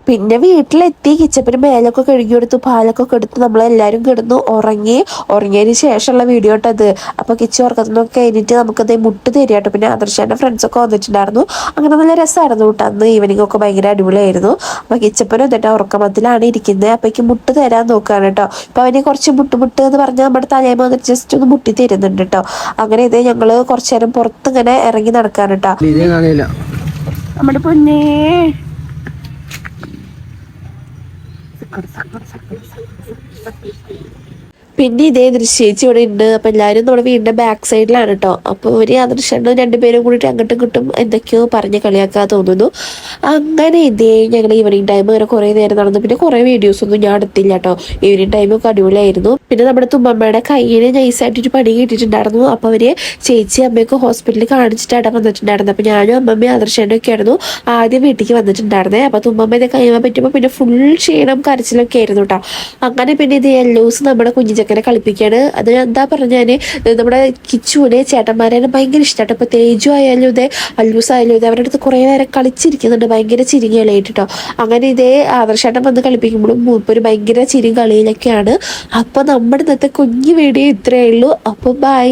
[SPEAKER 1] പിന്നെ വീട്ടിലെത്തി കിച്ചപ്പന് മേലൊക്കെ കഴുകി കൊടുത്തു, പാലൊക്കെ കൊടുത്ത് നമ്മളെല്ലാവരും കിടന്നു ഉറങ്ങിയതിന് ശേഷമുള്ള വീഡിയോ കേട്ടോ അത്. അപ്പോൾ കിച്ചു ഉറക്കത്തിനൊക്കെ കഴിഞ്ഞിട്ട് നമുക്കത് മുട്ട് തരിക കേട്ടോ. പിന്നെ ആദർശൻ്റെ ഫ്രണ്ട്സൊക്കെ വന്നിട്ടുണ്ടായിരുന്നു. അങ്ങനെ നല്ല രസമായിരുന്നു കേട്ടോ. അന്ന് ഈവനിങ് ഒക്കെ ഭയങ്കര അടിപൊളിയായിരുന്നു. അപ്പോൾ കിച്ചപ്പനും എന്നിട്ട് ഉറക്കമത്തിലാണ് ഇരിക്കുന്നത്. അപ്പോഴേക്ക് മുട്ട് തരാൻ നോക്കുകയാണ് കേട്ടോ. അപ്പോൾ അവന് കുറച്ച് മുട്ട് എന്ന് പറഞ്ഞാൽ നമ്മുടെ തലേമ വന്നിട്ട് ജസ്റ്റ് ഒന്ന് മുട്ടി തരുന്നുണ്ട് കേട്ടോ. അങ്ങനെ ഇത് ഞങ്ങൾ കുറച്ചു നേരം പുറത്ത് ഇങ്ങനെ ഇറങ്ങി നടക്കാൻ കേട്ടോ.
[SPEAKER 2] നമ്മുടെ പൊന്നേ
[SPEAKER 1] പിന്നെ ഇതേ ദൃശ്യേച്ചി ഇവിടെ ഉണ്ട്. അപ്പം എല്ലാവരും നമ്മുടെ വീടിൻ്റെ ബാക്ക് സൈഡിലാണ് കേട്ടോ. അപ്പോൾ ഒരു ആദർശണ്ണും 2 പേരും കൂടിയിട്ട് അങ്ങോട്ടും ഇങ്ങോട്ടും എന്തൊക്കെയോ പറഞ്ഞ് കളിയാക്കാൻ തോന്നുന്നു. അങ്ങനെ ഇതേ ഞങ്ങൾ ഈവനിങ് ടൈം അങ്ങനെ കുറേ നേരം നടന്നു. പിന്നെ കുറേ വീഡിയോസൊന്നും ഞാൻ എടുത്തില്ല കേട്ടോ. ഈവനിങ് ടൈമൊക്കെ അടിപൊളിയായിരുന്നു. പിന്നെ നമ്മുടെ തുമ്പമ്മയുടെ കയ്യിന് നൈസായിട്ടൊരു പണി കിട്ടിയിട്ടുണ്ടായിരുന്നു. അപ്പോൾ അവർ ചേച്ചി അമ്മയൊക്കെ ഹോസ്പിറ്റലിൽ കാണിച്ചിട്ടാണ് വന്നിട്ടുണ്ടായിരുന്നത്. അപ്പോൾ ഞാനും അമ്മമ്മയും ആദർശനൊക്കെ ആയിരുന്നു ആദ്യം വീട്ടിലേക്ക് വന്നിട്ടുണ്ടായിരുന്നത്. അപ്പോൾ തുമ്പമ്മ ഇത് കഴിയാൻ പറ്റുമ്പോൾ പിന്നെ ഫുൾ ക്ഷീണം കരച്ചിലൊക്കെ ആയിരുന്നു കേട്ടോ. അങ്ങനെ പിന്നെ ഇത് യെല്ലോസ് നമ്മുടെ കുഞ്ഞിച്ചക്കനെ കളിപ്പിക്കുകയാണ്. അത് എന്താ പറഞ്ഞാൽ നമ്മുടെ കിച്ചുവിനെ ചേട്ടന്മാരെ ഭയങ്കര ഇഷ്ടമായിട്ട്. ഇപ്പോൾ തേജു ആയാലും ഇതേ അല്ലൂസ് ആയാലും ഇതേ അവരുടെ അടുത്ത് കുറേ നേരം കളിച്ചിരിക്കുന്നുണ്ട്, ഭയങ്കര ചിരിങ്ങി കളിയായിട്ട് കേട്ടോ. അങ്ങനെ ഇതേ ആദർശേട്ടൻ വന്ന് കളിപ്പിക്കുമ്പോഴും മൂപ്പൊരു ഭയങ്കര ചിരി കളിയിലൊക്കെയാണ്. അപ്പോൾ നമ്മുടെ ഇന്നത്തെ കുഞ്ഞു വീഡിയോ ഇത്രയേ ഉള്ളൂ. അപ്പോൾ ബൈ.